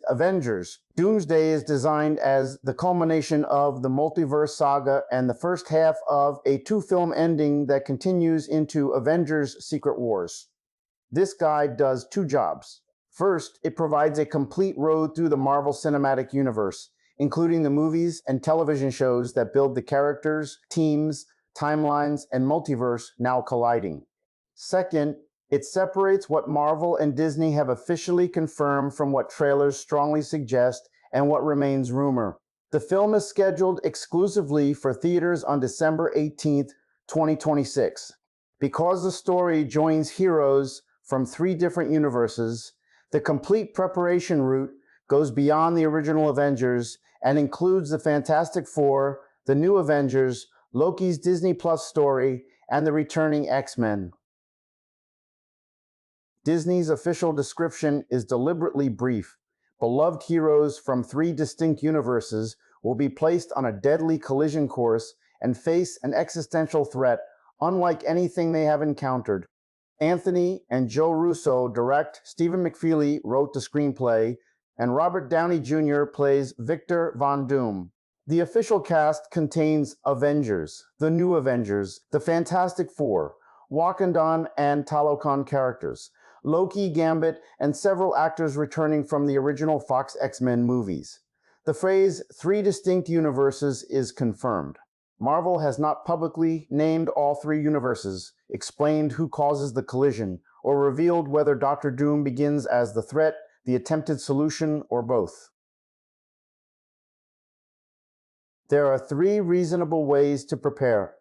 Avengers. Doomsday is designed as the culmination of the multiverse saga and the first half of a two-film ending that continues into Avengers Secret Wars. This guide does two jobs. First, it provides a complete road through the Marvel Cinematic Universe, including the movies and television shows that build the characters, teams, timelines, and multiverse now colliding. Second, it separates what Marvel and Disney have officially confirmed from what trailers strongly suggest and what remains rumor. The film is scheduled exclusively for theaters on December 18th, 2026. Because the story joins heroes from three different universes, the complete preparation route goes beyond the original Avengers and includes the Fantastic Four, the New Avengers, Loki's Disney Plus story, and the returning X-Men. Disney's official description is deliberately brief. Beloved heroes from three distinct universes will be placed on a deadly collision course and face an existential threat unlike anything they have encountered. Anthony and Joe Russo direct, Stephen McFeely wrote the screenplay, and Robert Downey Jr. plays Victor Von Doom. The official cast contains Avengers, the New Avengers, the Fantastic Four, Wakanda and Talokan characters, Loki, Gambit, and several actors returning from the original Fox X-Men movies. The phrase three distinct universes is confirmed. Marvel has not publicly named all three universes, explained who causes the collision, or revealed whether Doctor Doom begins as the threat, the attempted solution, or both. There are three reasonable ways to prepare.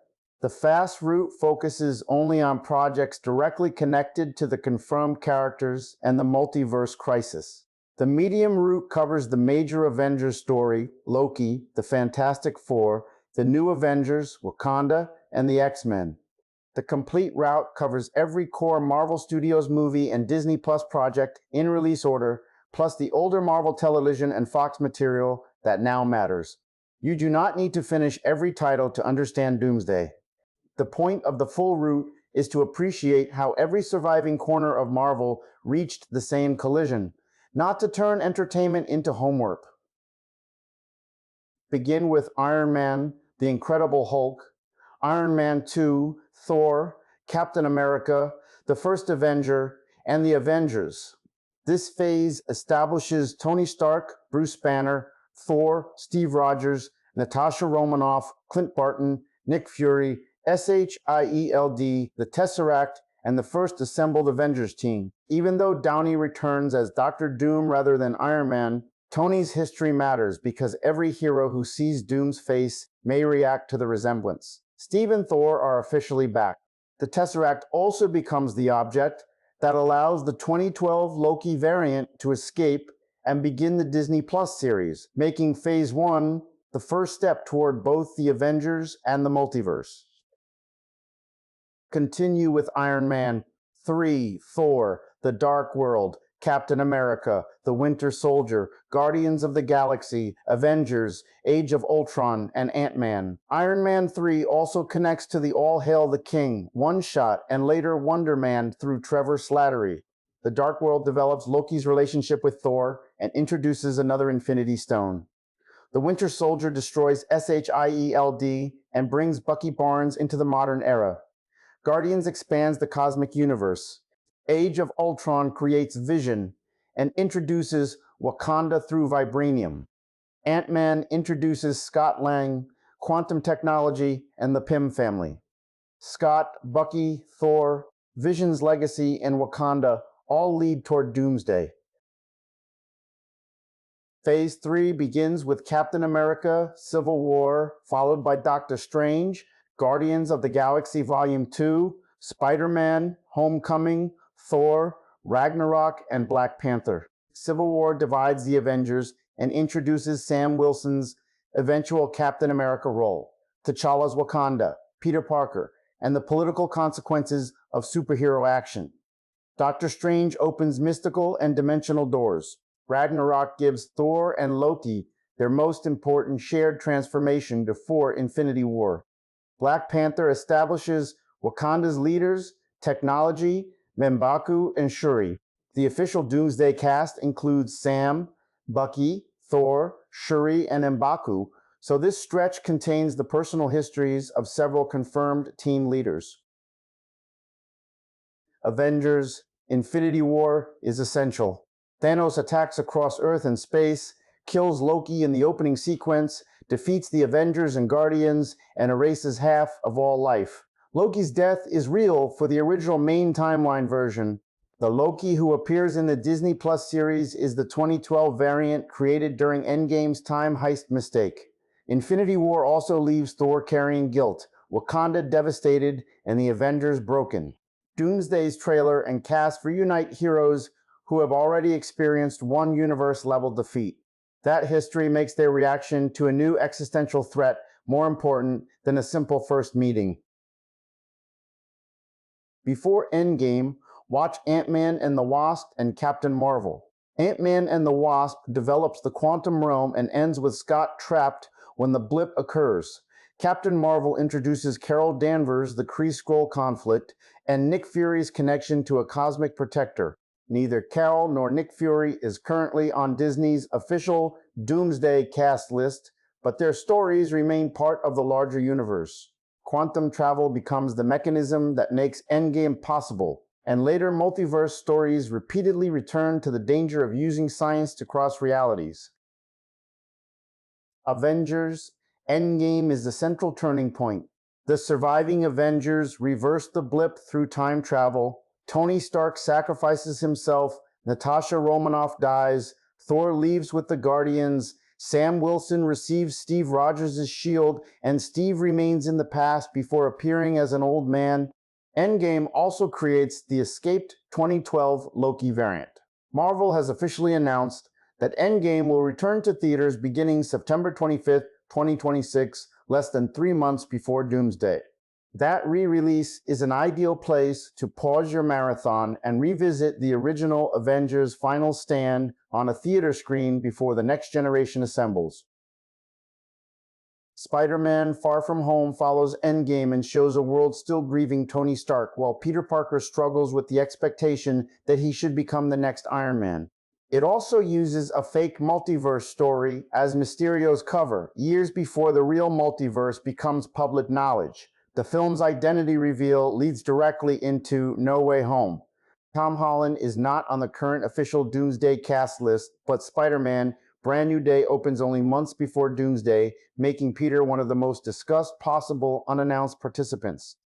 The fast route focuses only on projects directly connected to the confirmed characters and the multiverse crisis. The medium route covers the major Avengers story, Loki, the Fantastic Four, the New Avengers, Wakanda, and the X-Men. The complete route covers every core Marvel Studios movie and Disney Plus project in release order, plus the older Marvel television and Fox material that now matters. You do not need to finish every title to understand Doomsday. The point of the full route is to appreciate how every surviving corner of Marvel reached the same collision, not to turn entertainment into homework. Begin with Iron Man, The Incredible Hulk, Iron Man 2, Thor, Captain America, The First Avenger, and the Avengers. This phase establishes Tony Stark, Bruce Banner, Thor, Steve Rogers, Natasha Romanoff, Clint Barton, Nick Fury, SHIELD, the Tesseract, and the first assembled Avengers team. Even though Downey returns as Dr. Doom rather than Iron Man, Tony's history matters because every hero who sees Doom's face may react to the resemblance. Steve and Thor are officially back. The Tesseract also becomes the object that allows the 2012 Loki variant to escape and begin the Disney Plus series, making Phase 1 the first step toward both the Avengers and the multiverse. Continue with Iron Man 3, Thor, The Dark World, Captain America, The Winter Soldier, Guardians of the Galaxy, Avengers, Age of Ultron, and Ant-Man. Iron Man 3 also connects to the All Hail the King, one-shot, and later Wonder Man through Trevor Slattery. The Dark World develops Loki's relationship with Thor and introduces another Infinity Stone. The Winter Soldier destroys SHIELD and brings Bucky Barnes into the modern era. Guardians expands the cosmic universe. Age of Ultron creates Vision and introduces Wakanda through vibranium. Ant-Man introduces Scott Lang, quantum technology, and the Pym family. Scott, Bucky, Thor, Vision's legacy, and Wakanda all lead toward Doomsday. Phase 3 begins with Captain America, Civil War, followed by Doctor Strange, Guardians of the Galaxy Volume 2, Spider-Man, Homecoming, Thor, Ragnarok, and Black Panther. Civil War divides the Avengers and introduces Sam Wilson's eventual Captain America role, T'Challa's Wakanda, Peter Parker, and the political consequences of superhero action. Doctor Strange opens mystical and dimensional doors. Ragnarok gives Thor and Loki their most important shared transformation before Infinity War. Black Panther establishes Wakanda's leaders, technology, M'Baku, and Shuri. The official Doomsday cast includes Sam, Bucky, Thor, Shuri, and M'Baku, so this stretch contains the personal histories of several confirmed team leaders. Avengers: Infinity War is essential. Thanos attacks across Earth and space, kills Loki in the opening sequence, defeats the Avengers and Guardians, and erases half of all life. Loki's death is real for the original main timeline version. The Loki who appears in the Disney Plus series is the 2012 variant created during Endgame's time heist mistake. Infinity War also leaves Thor carrying guilt, Wakanda devastated, and the Avengers broken. Doomsday's trailer and cast reunite heroes who have already experienced one universe-level defeat. That history makes their reaction to a new existential threat more important than a simple first meeting. Before Endgame, watch Ant-Man and the Wasp and Captain Marvel. Ant-Man and the Wasp develops the quantum realm and ends with Scott trapped when the blip occurs. Captain Marvel introduces Carol Danvers' the Kree-Skrull conflict and Nick Fury's connection to a cosmic protector. Neither Carol nor Nick Fury is currently on Disney's official Doomsday cast list, but their stories remain part of the larger universe. Quantum travel becomes the mechanism that makes Endgame possible, and later multiverse stories repeatedly return to the danger of using science to cross realities. Avengers: Endgame is the central turning point. The surviving Avengers reverse the blip through time travel. Tony Stark sacrifices himself, Natasha Romanoff dies, Thor leaves with the Guardians, Sam Wilson receives Steve Rogers' shield, and Steve remains in the past before appearing as an old man. Endgame also creates the escaped 2012 Loki variant. Marvel has officially announced that Endgame will return to theaters beginning September 25th, 2026, less than 3 months before Doomsday. That re-release is an ideal place to pause your marathon and revisit the original Avengers final stand on a theater screen before the next generation assembles. Spider-Man: Far From Home follows Endgame and shows a world still grieving Tony Stark, while Peter Parker struggles with the expectation that he should become the next Iron Man. It also uses a fake multiverse story as Mysterio's cover, years before the real multiverse becomes public knowledge. The film's identity reveal leads directly into No Way Home. Tom Holland is not on the current official Doomsday cast list, but Spider-Man: Brand New Day opens only months before Doomsday, making Peter one of the most discussed possible unannounced participants.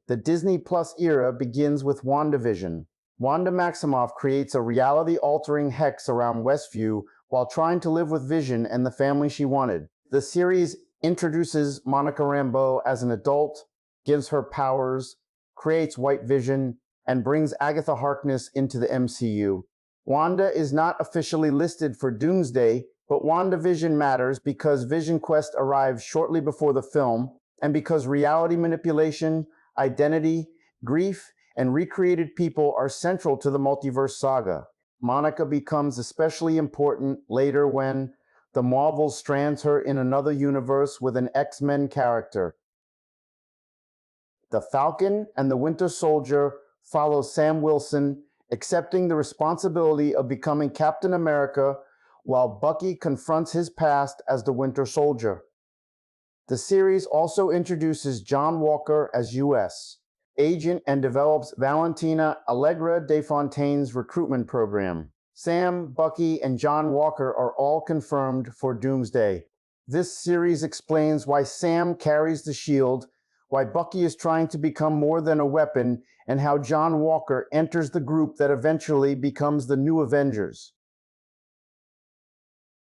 The Disney Plus era begins with WandaVision. Wanda Maximoff creates a reality-altering hex around Westview while trying to live with Vision and the family she wanted. The series introduces Monica Rambeau as an adult, gives her powers, creates White Vision, and brings Agatha Harkness into the MCU. Wanda is not officially listed for Doomsday, but WandaVision matters because VisionQuest arrives shortly before the film, and because reality manipulation, identity, grief, and recreated people are central to the multiverse saga. Monica becomes especially important later when the Marvel strands her in another universe with an X-Men character. The Falcon and the Winter Soldier follow Sam Wilson, accepting the responsibility of becoming Captain America while Bucky confronts his past as the Winter Soldier. The series also introduces John Walker as U.S. agent and develops Valentina Allegra de Fontaine's recruitment program. Sam, Bucky, and John Walker are all confirmed for Doomsday. This series explains why Sam carries the shield, why Bucky is trying to become more than a weapon, and how John Walker enters the group that eventually becomes the new Avengers.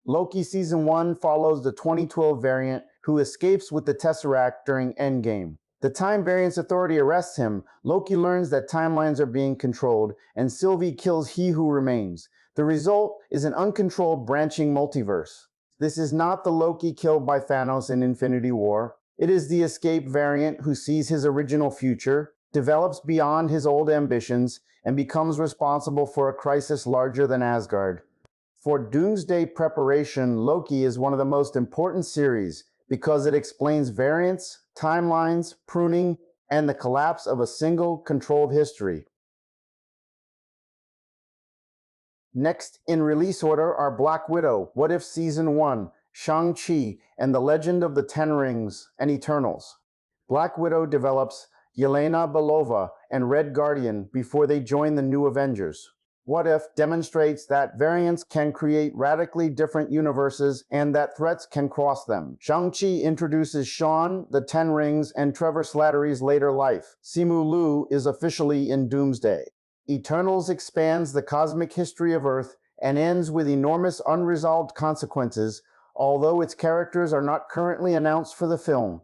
Loki Season 1 follows the 2012 variant who escapes with the Tesseract during Endgame. The Time Variance Authority arrests him, Loki learns that timelines are being controlled, and Sylvie kills He Who Remains. The result is an uncontrolled branching multiverse. This is not the Loki killed by Thanos in Infinity War. It is the escape variant who sees his original future, develops beyond his old ambitions, and becomes responsible for a crisis larger than Asgard. For Doomsday preparation, Loki is one of the most important series because it explains variants, timelines, pruning, and the collapse of a single controlled history. Next in release order are Black Widow, What If Season 1, Shang-Chi, and The Legend of the Ten Rings, and Eternals. Black Widow develops Yelena Belova and Red Guardian before they join the new Avengers. What If demonstrates that variants can create radically different universes and that threats can cross them. Shang-Chi introduces Sean, the Ten Rings, and Trevor Slattery's later life. Simu Liu is officially in Doomsday. Eternals expands the cosmic history of Earth and ends with enormous unresolved consequences, although its characters are not currently announced for the film.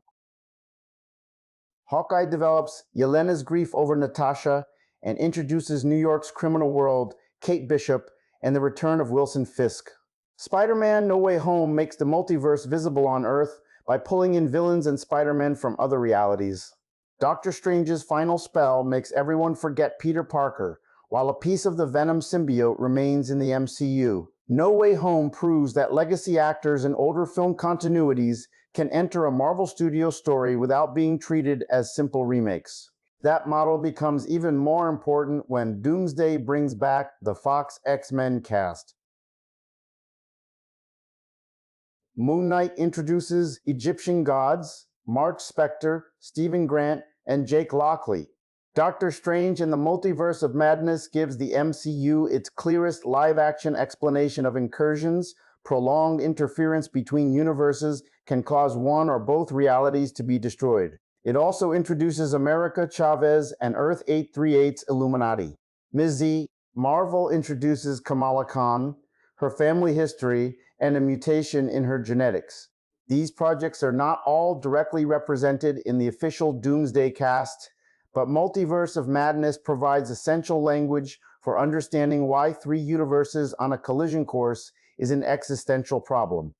Hawkeye develops Yelena's grief over Natasha and introduces New York's criminal world, Kate Bishop, and the return of Wilson Fisk. Spider-Man No Way Home makes the multiverse visible on Earth by pulling in villains and Spider-Man from other realities. Doctor Strange's final spell makes everyone forget Peter Parker, while a piece of the Venom symbiote remains in the MCU. No Way Home proves that legacy actors in older film continuities can enter a Marvel Studios story without being treated as simple remakes. That model becomes even more important when Doomsday brings back the Fox X-Men cast. Moon Knight introduces Egyptian gods, Mark Spector, Stephen Grant, and Jake Lockley. Doctor Strange in the Multiverse of Madness gives the MCU its clearest live-action explanation of incursions. Prolonged interference between universes can cause one or both realities to be destroyed. It also introduces America Chavez and Earth 838's Illuminati. Ms. Z, Marvel introduces Kamala Khan, her family history, and a mutation in her genetics. These projects are not all directly represented in the official Doomsday cast, but Multiverse of Madness provides essential language for understanding why three universes on a collision course is an existential problem.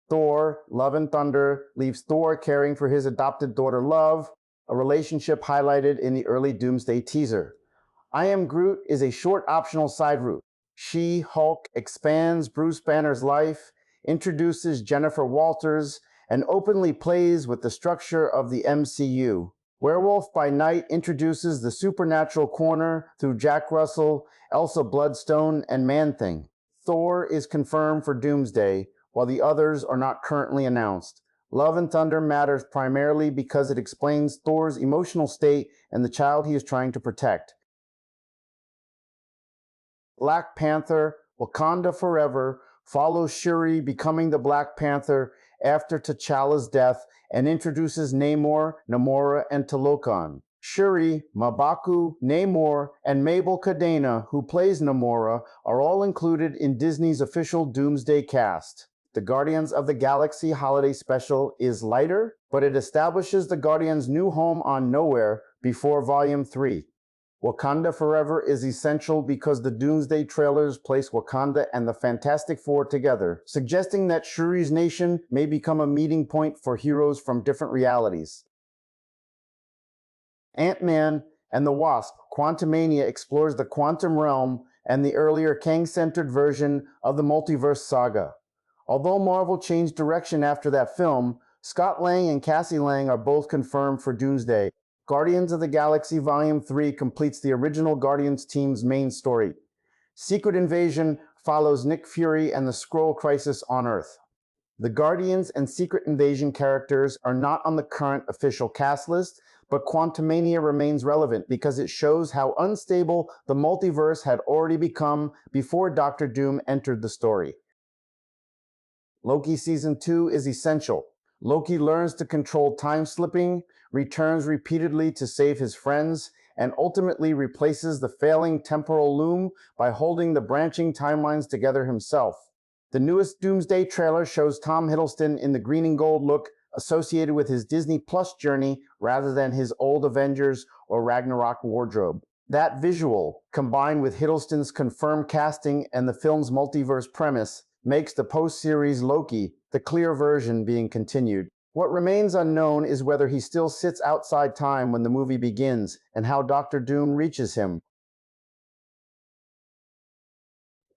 Thor, Love and Thunder leaves Thor caring for his adopted daughter Love, a relationship highlighted in the early Doomsday teaser. I Am Groot is a short optional side route. She-Hulk expands Bruce Banner's life, introduces Jennifer Walters, and openly plays with the structure of the MCU. Werewolf by Night introduces the supernatural corner through Jack Russell, Elsa Bloodstone, and Man-Thing. Thor is confirmed for Doomsday, while the others are not currently announced. Love and Thunder matters primarily because it explains Thor's emotional state and the child he is trying to protect. Black Panther, Wakanda Forever follows Shuri becoming the Black Panther after T'Challa's death and introduces Namor, Namora, and Talokan. Shuri, M'Baku, Namor, and Mabel Cadena, who plays Namora, are all included in Disney's official Doomsday cast. The Guardians of the Galaxy holiday special is lighter, but it establishes the Guardians' new home on Nowhere before Volume 3. Wakanda Forever is essential because the Doomsday trailers place Wakanda and the Fantastic Four together, suggesting that Shuri's nation may become a meeting point for heroes from different realities. Ant-Man and the Wasp: Quantumania explores the quantum realm and the earlier Kang-centered version of the Multiverse saga. Although Marvel changed direction after that film, Scott Lang and Cassie Lang are both confirmed for Doomsday. Guardians of the Galaxy Volume 3 completes the original Guardians team's main story. Secret Invasion follows Nick Fury and the Skrull Crisis on Earth. The Guardians and Secret Invasion characters are not on the current official cast list, but Quantumania remains relevant because it shows how unstable the multiverse had already become before Doctor Doom entered the story. Loki Season 2 is essential. Loki learns to control time-slipping, returns repeatedly to save his friends, and ultimately replaces the failing temporal loom by holding the branching timelines together himself. The newest Doomsday trailer shows Tom Hiddleston in the green and gold look associated with his Disney Plus journey rather than his old Avengers or Ragnarok wardrobe. That visual, combined with Hiddleston's confirmed casting and the film's multiverse premise, makes the post-series Loki the clear version being continued. What remains unknown is whether he still sits outside time when the movie begins and how Doctor Doom reaches him.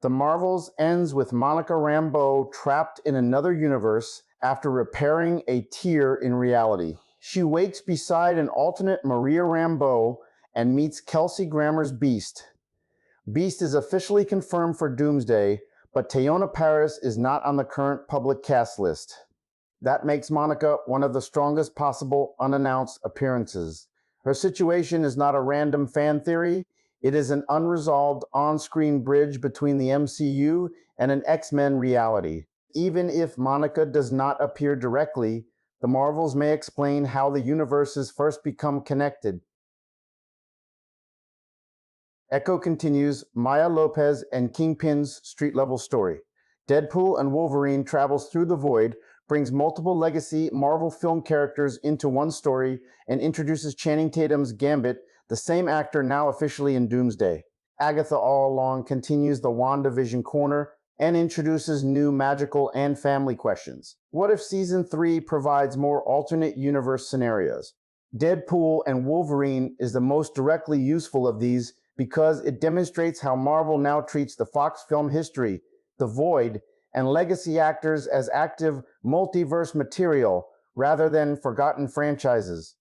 The Marvels ends with Monica Rambeau trapped in another universe after repairing a tear in reality. She wakes beside an alternate Maria Rambeau and meets Kelsey Grammer's Beast. Beast is officially confirmed for Doomsday, but Teyonah Parris is not on the current public cast list. That makes Monica one of the strongest possible unannounced appearances. Her situation is not a random fan theory, it is an unresolved on-screen bridge between the MCU and an X-Men reality. Even if Monica does not appear directly, the Marvels may explain how the universes first become connected. Echo continues Maya Lopez and Kingpin's street-level story. Deadpool and Wolverine travels through the void, brings multiple legacy Marvel film characters into one story, and introduces Channing Tatum's Gambit, the same actor now officially in Doomsday. Agatha All Along continues the WandaVision corner and introduces new magical and family questions. What if Season 3 provides more alternate universe scenarios? Deadpool and Wolverine is the most directly useful of these because it demonstrates how Marvel now treats the Fox film history, the void, and legacy actors as active multiverse material rather than forgotten franchises.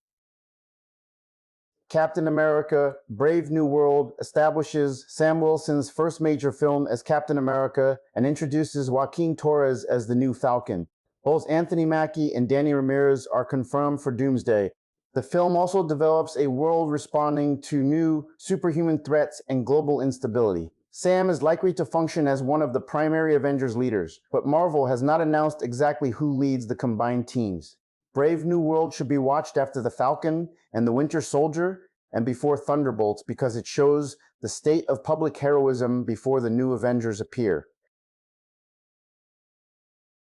Captain America: Brave New World establishes Sam Wilson's first major film as Captain America and introduces Joaquin Torres as the new Falcon. Both Anthony Mackie and Danny Ramirez are confirmed for Doomsday. The film also develops a world responding to new superhuman threats and global instability. Sam is likely to function as one of the primary Avengers leaders, but Marvel has not announced exactly who leads the combined teams. Brave New World should be watched after The Falcon and The Winter Soldier and before Thunderbolts because it shows the state of public heroism before the new Avengers appear.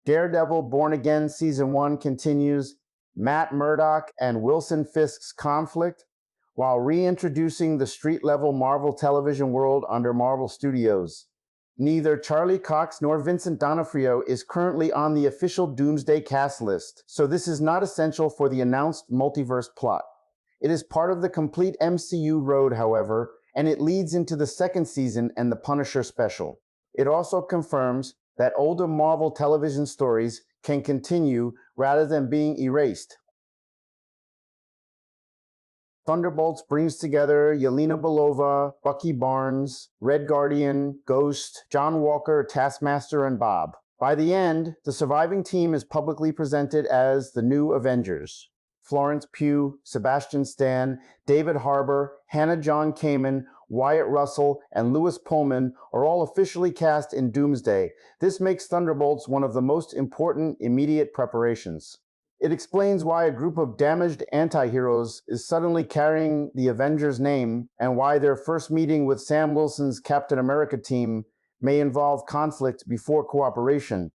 Daredevil Born Again Season 1 continues Matt Murdock and Wilson Fisk's conflict while reintroducing the street-level Marvel television world under Marvel Studios. Neither Charlie Cox nor Vincent D'Onofrio is currently on the official Doomsday cast list, so this is not essential for the announced multiverse plot. It is part of the complete MCU road, however, and it leads into the second season and the Punisher special. It also confirms that older Marvel television stories can continue rather than being erased. Thunderbolts brings together Yelena Belova, Bucky Barnes, Red Guardian, Ghost, John Walker, Taskmaster, and Bob. By the end, the surviving team is publicly presented as the new Avengers. Florence Pugh, Sebastian Stan, David Harbour, Hannah John Kamen, Wyatt Russell, and Lewis Pullman are all officially cast in Doomsday. This makes Thunderbolts one of the most important immediate preparations. It explains why a group of damaged anti-heroes is suddenly carrying the Avengers name and why their first meeting with Sam Wilson's Captain America team may involve conflict before cooperation.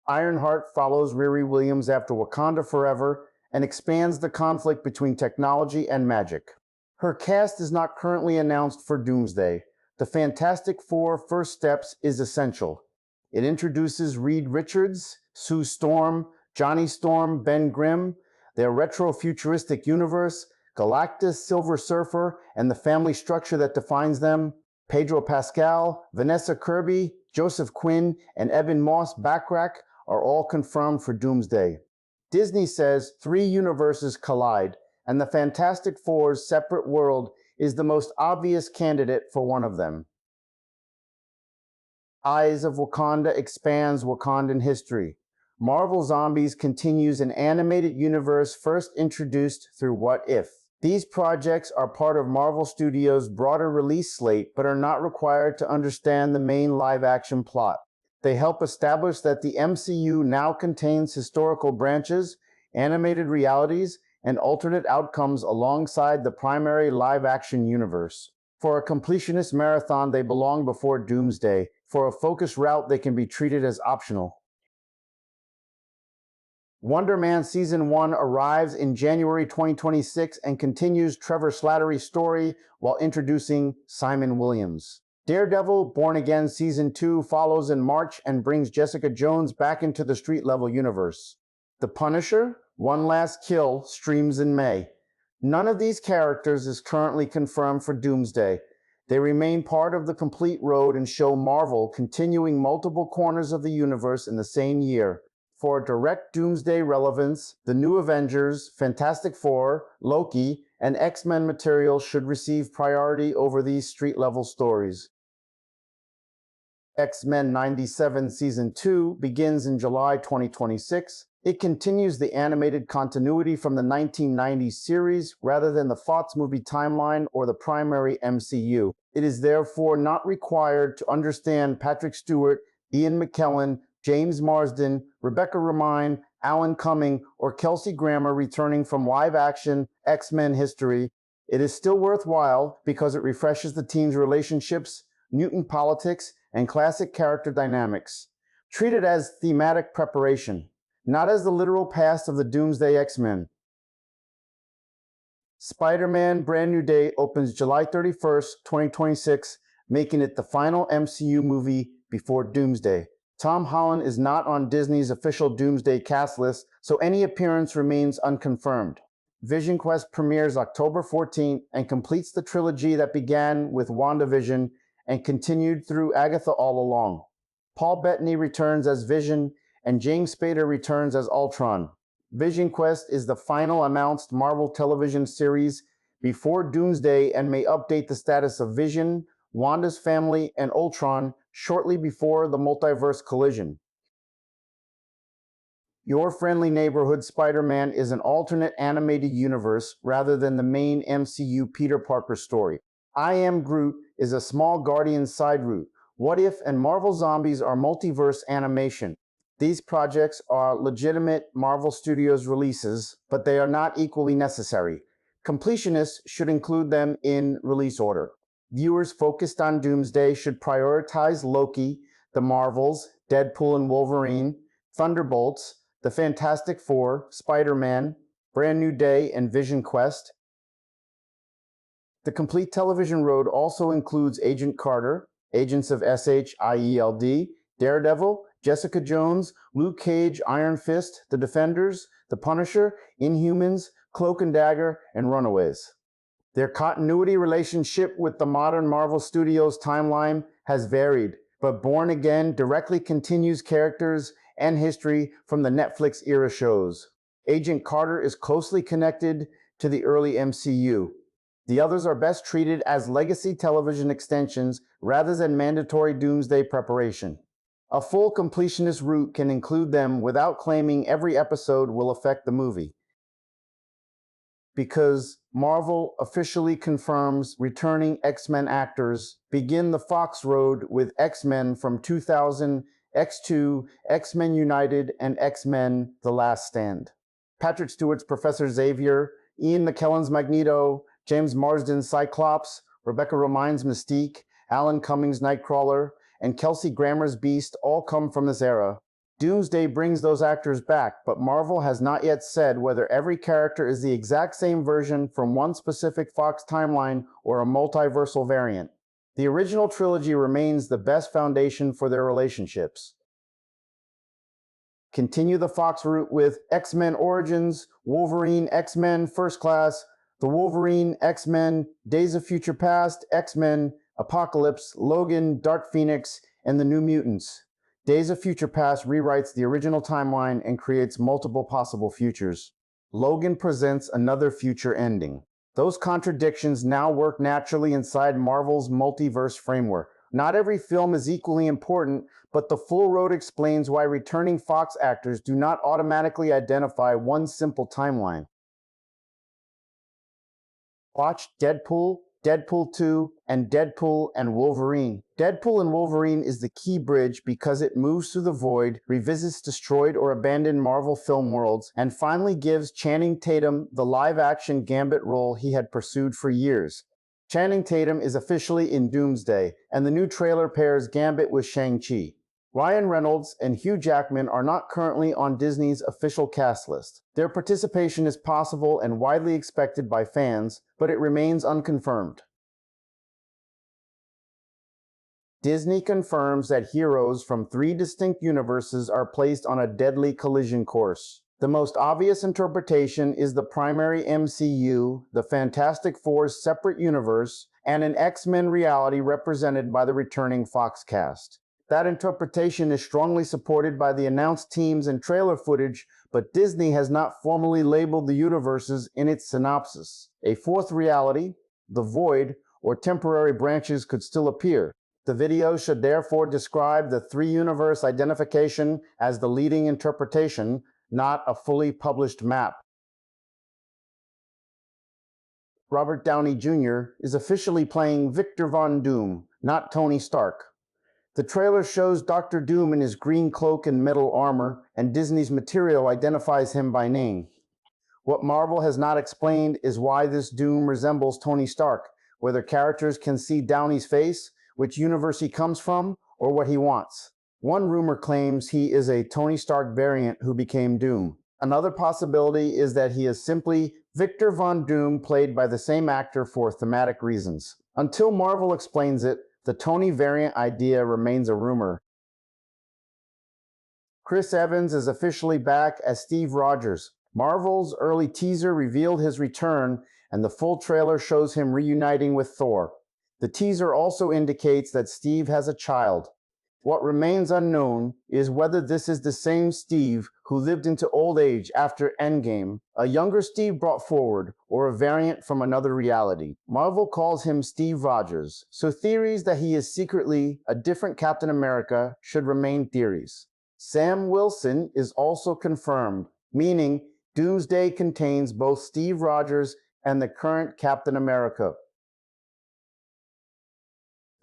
Ironheart follows Riri Williams after Wakanda Forever and expands the conflict between technology and magic. Her cast is not currently announced for Doomsday. The Fantastic Four First Steps is essential. It introduces Reed Richards, Sue Storm, Johnny Storm, Ben Grimm, their retro-futuristic universe, Galactus, Silver Surfer, and the family structure that defines them, Pedro Pascal, Vanessa Kirby, Joseph Quinn, and Evan Moss Backrack are all confirmed for Doomsday. Disney says 3 universes collide, and the Fantastic Four's separate world is the most obvious candidate for one of them. Eyes of Wakanda expands Wakandan history. Marvel Zombies continues an animated universe first introduced through What If. These projects are part of Marvel Studios' broader release slate but are not required to understand the main live-action plot. They help establish that the MCU now contains historical branches, animated realities, and alternate outcomes alongside the primary live-action universe. For a completionist marathon, they belong before Doomsday. For a focused route, they can be treated as optional. Wonder Man Season 1 arrives in January 2026 and continues Trevor Slattery's story while introducing Simon Williams. Daredevil Born Again Season 2 follows in March and brings Jessica Jones back into the street-level universe. The Punisher, One Last Kill, streams in May. None of these characters is currently confirmed for Doomsday. They remain part of the complete road and show Marvel continuing multiple corners of the universe in the same year. For direct Doomsday relevance, the new Avengers, Fantastic Four, Loki, and X-Men material should receive priority over these street-level stories. X-Men 97 Season 2 begins in July 2026. It continues the animated continuity from the 1990s series rather than the Fox movie timeline or the primary MCU. It is therefore not required to understand Patrick Stewart, Ian McKellen, James Marsden, Rebecca Romijn, Alan Cumming, or Kelsey Grammer returning from live-action X-Men history. It is still worthwhile because it refreshes the team's relationships, mutant politics, and classic character dynamics. Treat it as thematic preparation, not as the literal past of the Doomsday X-Men. Spider-Man Brand New Day opens July 31st, 2026, making it the final MCU movie before Doomsday. Tom Holland is not on Disney's official Doomsday cast list, so any appearance remains unconfirmed. VisionQuest premieres October 14th and completes the trilogy that began with WandaVision and continued through Agatha all along. Paul Bettany returns as Vision, and James Spader returns as Ultron. VisionQuest is the final announced Marvel television series before Doomsday and may update the status of Vision, Wanda's family, and Ultron shortly before the multiverse collision. Your Friendly Neighborhood Spider-Man is an alternate animated universe rather than the main MCU Peter Parker story. I Am Groot is a small Guardians side route. What If and Marvel Zombies are multiverse animation. These projects are legitimate Marvel Studios releases, but they are not equally necessary. Completionists should include them in release order. Viewers focused on Doomsday should prioritize Loki, The Marvels, Deadpool and Wolverine, Thunderbolts, The Fantastic Four, Spider-Man, Brand New Day, and VisionQuest. The complete television road also includes Agent Carter, Agents of SHIELD, Daredevil, Jessica Jones, Luke Cage, Iron Fist, The Defenders, The Punisher, Inhumans, Cloak and Dagger, and Runaways. Their continuity relationship with the modern Marvel Studios timeline has varied, but Born Again directly continues characters and history from the Netflix era shows. Agent Carter is closely connected to the early MCU. The others are best treated as legacy television extensions rather than mandatory Doomsday preparation. A full completionist route can include them without claiming every episode will affect the movie. Because Marvel officially confirms returning X-Men actors, begin the Fox road with X-Men from 2000, X2, X-Men United, and X-Men The Last Stand. Patrick Stewart's Professor Xavier, Ian McKellen's Magneto, James Marsden's Cyclops, Rebecca Romijn's Mystique, Alan Cumming's Nightcrawler, and Kelsey Grammer's Beast all come from this era. Doomsday brings those actors back, but Marvel has not yet said whether every character is the exact same version from one specific Fox timeline or a multiversal variant. The original trilogy remains the best foundation for their relationships. Continue the Fox route with X-Men Origins, Wolverine, X-Men First Class, The Wolverine, X-Men, Days of Future Past, X-Men, Apocalypse, Logan, Dark Phoenix, and the New Mutants. Days of Future Past rewrites the original timeline and creates multiple possible futures. Logan presents another future ending. Those contradictions now work naturally inside Marvel's multiverse framework. Not every film is equally important, but the full road explains why returning Fox actors do not automatically identify one simple timeline. Watch Deadpool, Deadpool 2, and Deadpool and Wolverine. Deadpool and Wolverine is the key bridge because it moves through the void, revisits destroyed or abandoned Marvel film worlds, and finally gives Channing Tatum the live-action Gambit role he had pursued for years. Channing Tatum is officially in Doomsday, and the new trailer pairs Gambit with Shang-Chi. Ryan Reynolds and Hugh Jackman are not currently on Disney's official cast list. Their participation is possible and widely expected by fans, but it remains unconfirmed. Disney confirms that heroes from 3 distinct universes are placed on a deadly collision course. The most obvious interpretation is the primary MCU, the Fantastic Four's separate universe, and an X-Men reality represented by the returning Fox cast. That interpretation is strongly supported by the announced teams and trailer footage, but Disney has not formally labeled the universes in its synopsis. A fourth reality, the void, or temporary branches could still appear. The video should therefore describe the three-universe identification as the leading interpretation, not a fully published map. Robert Downey Jr. is officially playing Victor Von Doom, not Tony Stark. The trailer shows Dr. Doom in his green cloak and metal armor, and Disney's material identifies him by name. What Marvel has not explained is why this Doom resembles Tony Stark, whether characters can see Downey's face, which universe he comes from, or what he wants. One rumor claims he is a Tony Stark variant who became Doom. Another possibility is that he is simply Victor Von Doom, played by the same actor for thematic reasons. Until Marvel explains it, the Tony variant idea remains a rumor. Chris Evans is officially back as Steve Rogers. Marvel's early teaser revealed his return, and the full trailer shows him reuniting with Thor. The teaser also indicates that Steve has a child. What remains unknown is whether this is the same Steve who lived into old age after Endgame, a younger Steve brought forward, or a variant from another reality. Marvel calls him Steve Rogers, so theories that he is secretly a different Captain America should remain theories. Sam Wilson is also confirmed, meaning Doomsday contains both Steve Rogers and the current Captain America.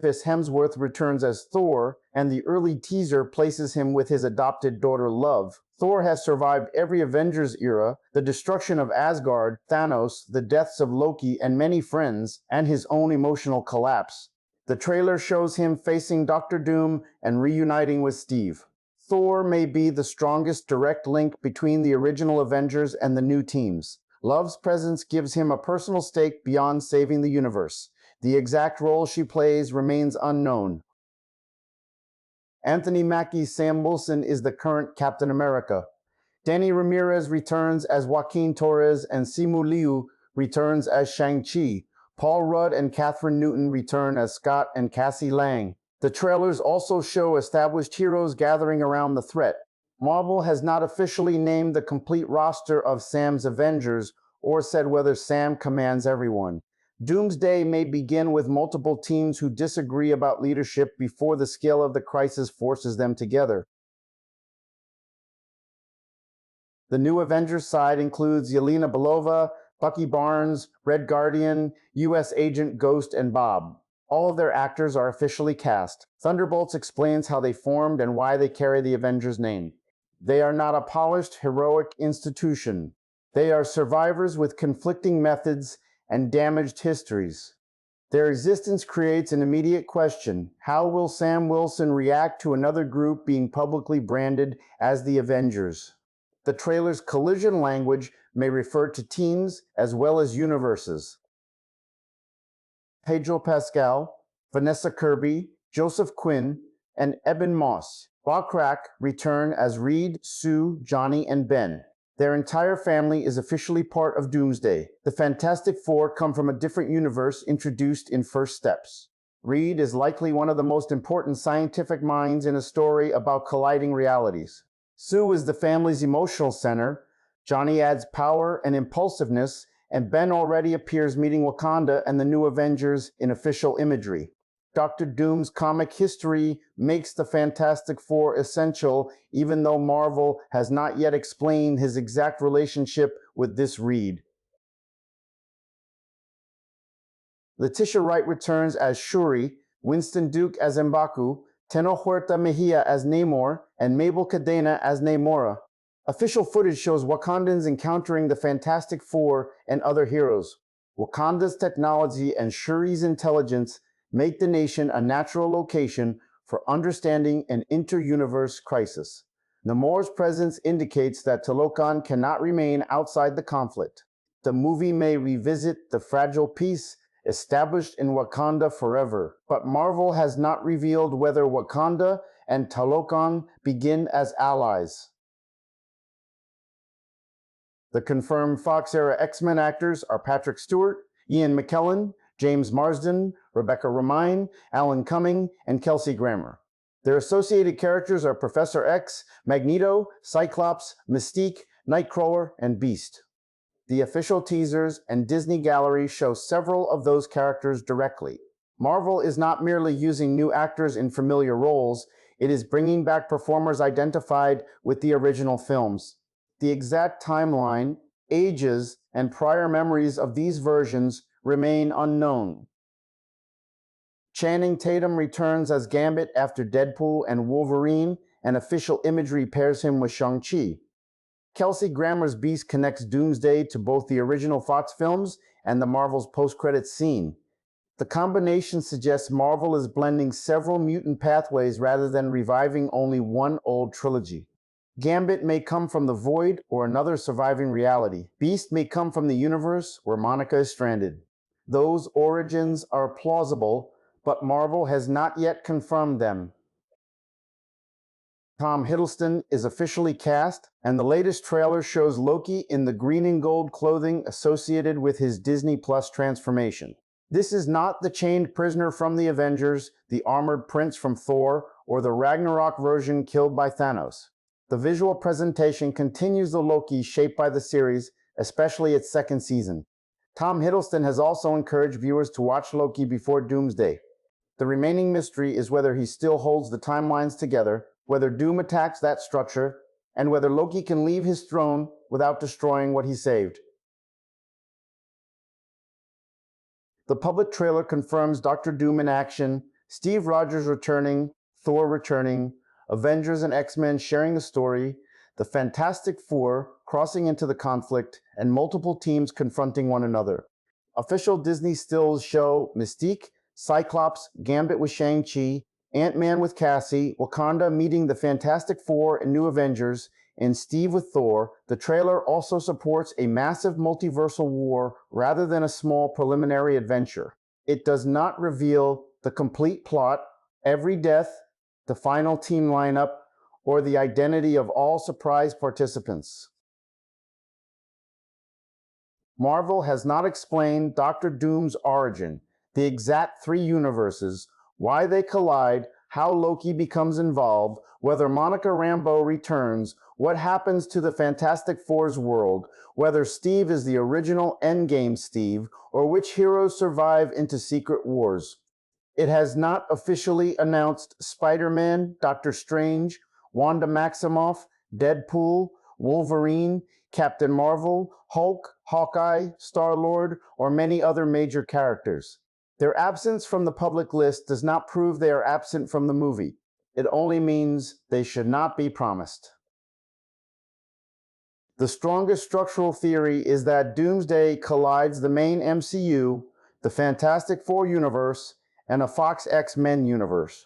Chris Hemsworth returns as Thor, and the early teaser places him with his adopted daughter Love. Thor has survived every Avengers era, the destruction of Asgard, Thanos, the deaths of Loki and many friends, and his own emotional collapse. The trailer shows him facing Dr. Doom and reuniting with Steve. Thor may be the strongest direct link between the original Avengers and the new teams. Love's presence gives him a personal stake beyond saving the universe. The exact role she plays remains unknown. Anthony Mackie's Sam Wilson is the current Captain America. Danny Ramirez returns as Joaquin Torres, and Simu Liu returns as Shang-Chi. Paul Rudd and Catherine Newton return as Scott and Cassie Lang. The trailers also show established heroes gathering around the threat. Marvel has not officially named the complete roster of Sam's Avengers or said whether Sam commands everyone. Doomsday may begin with multiple teams who disagree about leadership before the scale of the crisis forces them together. The new Avengers side includes Yelena Belova, Bucky Barnes, Red Guardian, U.S. Agent Ghost, and Bob. All of their actors are officially cast. Thunderbolts explains how they formed and why they carry the Avengers name. They are not a polished, heroic institution. They are survivors with conflicting methods and damaged histories. Their existence creates an immediate question: how will Sam Wilson react to another group being publicly branded as the Avengers? The trailer's collision language may refer to teams as well as universes. Pedro Pascal, Vanessa Kirby, Joseph Quinn, and Eben Moss. Backrack return as Reed, Sue, Johnny, and Ben. Their entire family is officially part of Doomsday. The Fantastic Four come from a different universe introduced in First Steps. Reed is likely one of the most important scientific minds in a story about colliding realities. Sue is the family's emotional center, Johnny adds power and impulsiveness, and Ben already appears meeting Wakanda and the new Avengers in official imagery. Dr. Doom's comic history makes the Fantastic Four essential, even though Marvel has not yet explained his exact relationship with this Reed. Letitia Wright returns as Shuri, Winston Duke as M'Baku, Teno Huerta Mejia as Namor, and Mabel Cadena as Namora. Official footage shows Wakandans encountering the Fantastic Four and other heroes. Wakanda's technology and Shuri's intelligence make the nation a natural location for understanding an inter-universe crisis. Namor's presence indicates that Talokan cannot remain outside the conflict. The movie may revisit the fragile peace established in Wakanda forever, but Marvel has not revealed whether Wakanda and Talokan begin as allies. The confirmed Fox-era X-Men actors are Patrick Stewart, Ian McKellen, James Marsden, Rebecca Romijn, Alan Cumming, and Kelsey Grammer. Their associated characters are Professor X, Magneto, Cyclops, Mystique, Nightcrawler, and Beast. The official teasers and Disney Gallery show several of those characters directly. Marvel is not merely using new actors in familiar roles, it is bringing back performers identified with the original films. The exact timeline, ages, and prior memories of these versions remain unknown. Channing Tatum returns as Gambit after Deadpool and Wolverine, and official imagery pairs him with Shang-Chi. Kelsey Grammer's Beast connects Doomsday to both the original Fox films and the Marvel's post-credits scene. The combination suggests Marvel is blending several mutant pathways rather than reviving only one old trilogy. Gambit may come from the void or another surviving reality. Beast may come from the universe where Monica is stranded. Those origins are plausible, but Marvel has not yet confirmed them. Tom Hiddleston is officially cast, and the latest trailer shows Loki in the green and gold clothing associated with his Disney Plus transformation. This is not the chained prisoner from the Avengers, the armored prince from Thor, or the Ragnarok version killed by Thanos. The visual presentation continues the Loki shaped by the series, especially its second season. Tom Hiddleston has also encouraged viewers to watch Loki before Doomsday. The remaining mystery is whether he still holds the timelines together, whether Doom attacks that structure, and whether Loki can leave his throne without destroying what he saved. The public trailer confirms Doctor Doom in action, Steve Rogers returning, Thor returning, Avengers and X-Men sharing the story, the Fantastic Four crossing into the conflict, and multiple teams confronting one another. Official Disney stills show Mystique, Cyclops, Gambit with Shang-Chi, Ant-Man with Cassie, Wakanda meeting the Fantastic Four and New Avengers, and Steve with Thor. The trailer also supports a massive multiversal war rather than a small preliminary adventure. It does not reveal the complete plot, every death, the final team lineup, or the identity of all surprise participants. Marvel has not explained Doctor Doom's origin, the exact three universes, why they collide, how Loki becomes involved, whether Monica Rambeau returns, what happens to the Fantastic Four's world, whether Steve is the original Endgame Steve, or which heroes survive into Secret Wars. It has not officially announced Spider-Man, Doctor Strange, Wanda Maximoff, Deadpool, Wolverine, Captain Marvel, Hulk, Hawkeye, Star-Lord, or many other major characters. Their absence from the public list does not prove they are absent from the movie. It only means they should not be promised. The strongest structural theory is that Doomsday collides the main MCU, the Fantastic Four universe, and a Fox X-Men universe.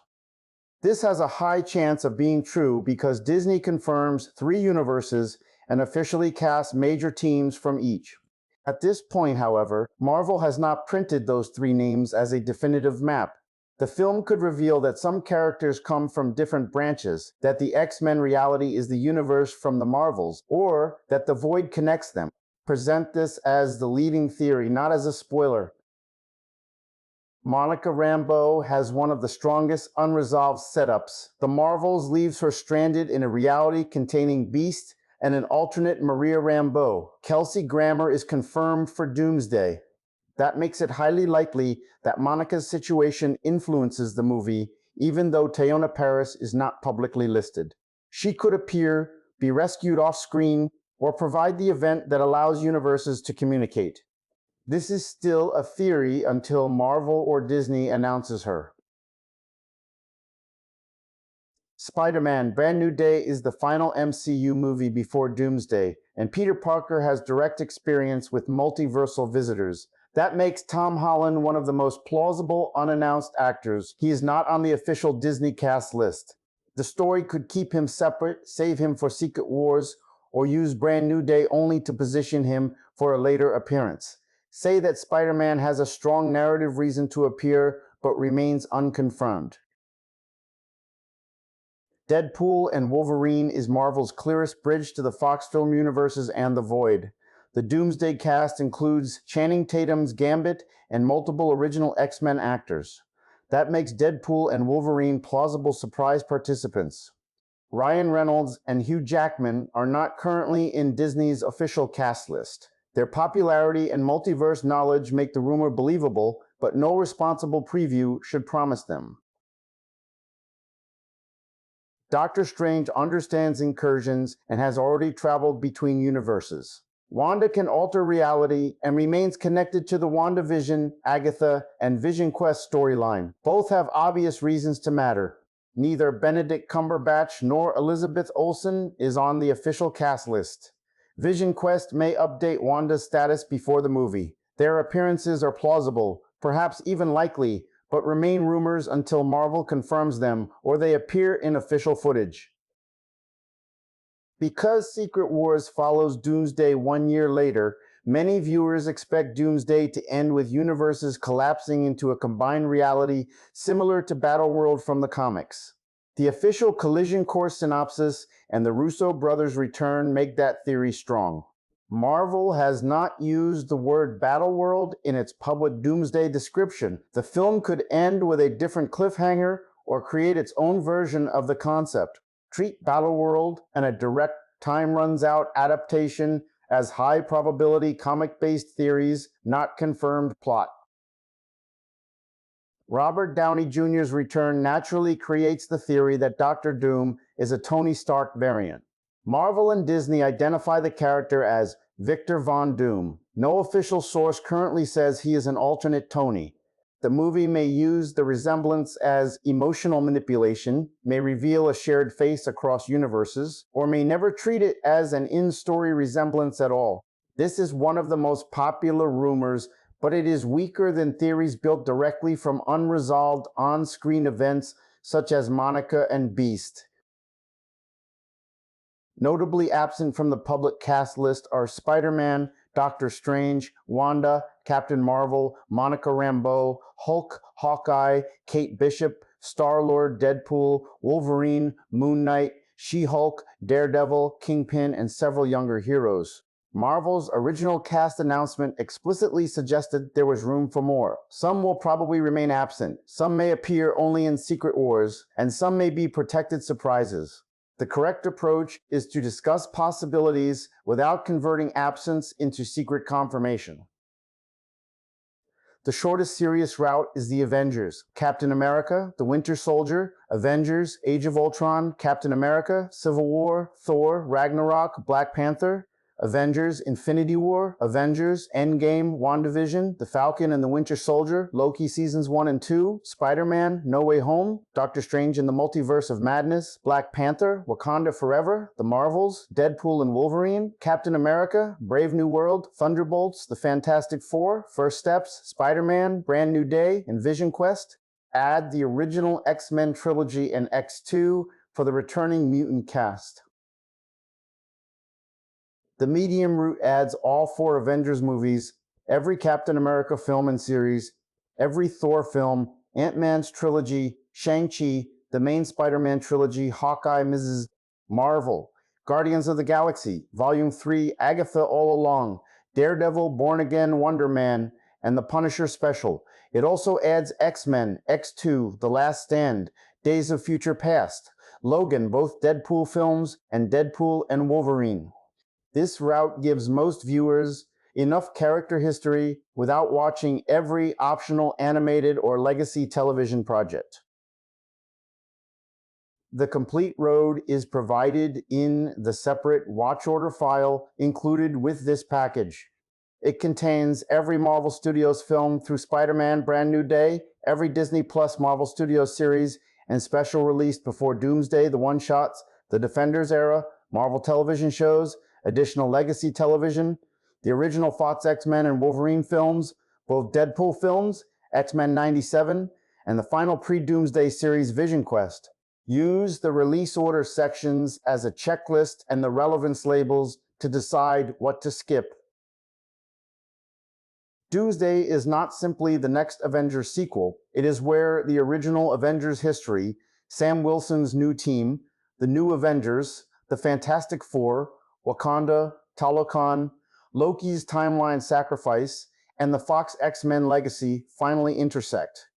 This has a high chance of being true because Disney confirms 3 universes and officially casts major teams from each. At this point, however, Marvel has not printed those 3 names as a definitive map. The film could reveal that some characters come from different branches, that the X-Men reality is the universe from the Marvels, or that the Void connects them. Present this as the leading theory, not as a spoiler. Monica Rambeau has one of the strongest unresolved setups. The Marvels leaves her stranded in a reality containing Beast and an alternate Maria Rambeau. Kelsey Grammer is confirmed for Doomsday. That makes it highly likely that Monica's situation influences the movie, even though Teyonah Parris is not publicly listed. She could appear, be rescued off-screen, or provide the event that allows universes to communicate. This is still a theory until Marvel or Disney announces her. Spider-Man: Brand New Day is the final MCU movie before Doomsday, and Peter Parker has direct experience with multiversal visitors. That makes Tom Holland one of the most plausible unannounced actors. He is not on the official Disney cast list. The story could keep him separate, save him for Secret Wars, or use Brand New Day only to position him for a later appearance. Say that Spider-Man has a strong narrative reason to appear, but remains unconfirmed. Deadpool and Wolverine is Marvel's clearest bridge to the Fox film universes and the Void. The Doomsday cast includes Channing Tatum's Gambit and multiple original X-Men actors. That makes Deadpool and Wolverine plausible surprise participants. Ryan Reynolds and Hugh Jackman are not currently in Disney's official cast list. Their popularity and multiverse knowledge make the rumor believable, but no responsible preview should promise them. Doctor Strange understands incursions and has already traveled between universes. Wanda can alter reality and remains connected to the WandaVision, Agatha, and VisionQuest storyline. Both have obvious reasons to matter. Neither Benedict Cumberbatch nor Elizabeth Olsen is on the official cast list. VisionQuest may update Wanda's status before the movie. Their appearances are plausible, perhaps even likely, but remain rumors until Marvel confirms them or they appear in official footage. Because Secret Wars follows Doomsday 1 year later, many viewers expect Doomsday to end with universes collapsing into a combined reality similar to Battleworld from the comics. The official collision course synopsis and the Russo brothers' return make that theory strong. Marvel has not used the word Battleworld in its public Doomsday description. The film could end with a different cliffhanger or create its own version of the concept. Treat Battleworld and a direct time runs out adaptation as high probability comic-based theories, not confirmed plot. Robert Downey Jr.'s return naturally creates the theory that Doctor Doom is a Tony Stark variant. Marvel and Disney identify the character as Victor Von Doom. No official source currently says he is an alternate Tony. The movie may use the resemblance as emotional manipulation, may reveal a shared face across universes, or may never treat it as an in-story resemblance at all. This is one of the most popular rumors, but it is weaker than theories built directly from unresolved on-screen events such as Monica and Beast. Notably absent from the public cast list are Spider-Man, Doctor Strange, Wanda, Captain Marvel, Monica Rambeau, Hulk, Hawkeye, Kate Bishop, Star-Lord, Deadpool, Wolverine, Moon Knight, She-Hulk, Daredevil, Kingpin, and several younger heroes. Marvel's original cast announcement explicitly suggested there was room for more. Some will probably remain absent, some may appear only in Secret Wars, and some may be protected surprises. The correct approach is to discuss possibilities without converting absence into secret confirmation. The shortest serious route is the Avengers: Captain America, The Winter Soldier, Avengers, Age of Ultron, Captain America, Civil War, Thor, Ragnarok, Black Panther, Avengers, Infinity War, Avengers, Endgame, WandaVision, The Falcon and the Winter Soldier, Loki Seasons 1 and 2, Spider-Man, No Way Home, Doctor Strange in the Multiverse of Madness, Black Panther, Wakanda Forever, The Marvels, Deadpool and Wolverine, Captain America, Brave New World, Thunderbolts, The Fantastic Four, First Steps, Spider-Man, Brand New Day, and VisionQuest. Add the original X-Men trilogy and X2 for the returning mutant cast. The medium route adds all 4 Avengers movies, every Captain America film and series, every Thor film, Ant-Man's trilogy, Shang-Chi, the main Spider-Man trilogy, Hawkeye, Mrs. Marvel, Guardians of the Galaxy, Volume 3, Agatha All Along, Daredevil, Born Again, Wonder Man, and the Punisher special. It also adds X-Men, X2, The Last Stand, Days of Future Past, Logan, both Deadpool films, and Deadpool and Wolverine. This route gives most viewers enough character history without watching every optional animated or legacy television project. The complete road is provided in the separate watch order file included with this package. It contains every Marvel Studios film through Spider-Man Brand New Day, every Disney Plus Marvel Studios series, and special release before Doomsday, the one-shots, the Defenders era, Marvel television shows, additional legacy television, the original Fox X-Men and Wolverine films, both Deadpool films, X-Men 97, and the final pre-Doomsday series VisionQuest. Use the release order sections as a checklist and the relevance labels to decide what to skip. Doomsday is not simply the next Avengers sequel. It is where the original Avengers history, Sam Wilson's new team, the new Avengers, the Fantastic Four, Wakanda, Talokan, Loki's timeline sacrifice, and the Fox X-Men legacy finally intersect.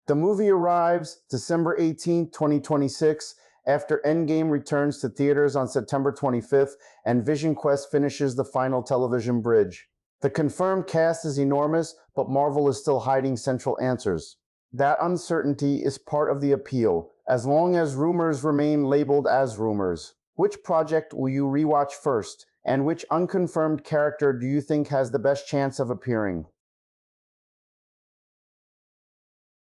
The movie arrives December 18, 2026, after Endgame returns to theaters on September 25th and VisionQuest finishes the final television bridge. The confirmed cast is enormous, but Marvel is still hiding central answers. That uncertainty is part of the appeal, as long as rumors remain labeled as rumors. Which project will you rewatch first, and which unconfirmed character do you think has the best chance of appearing?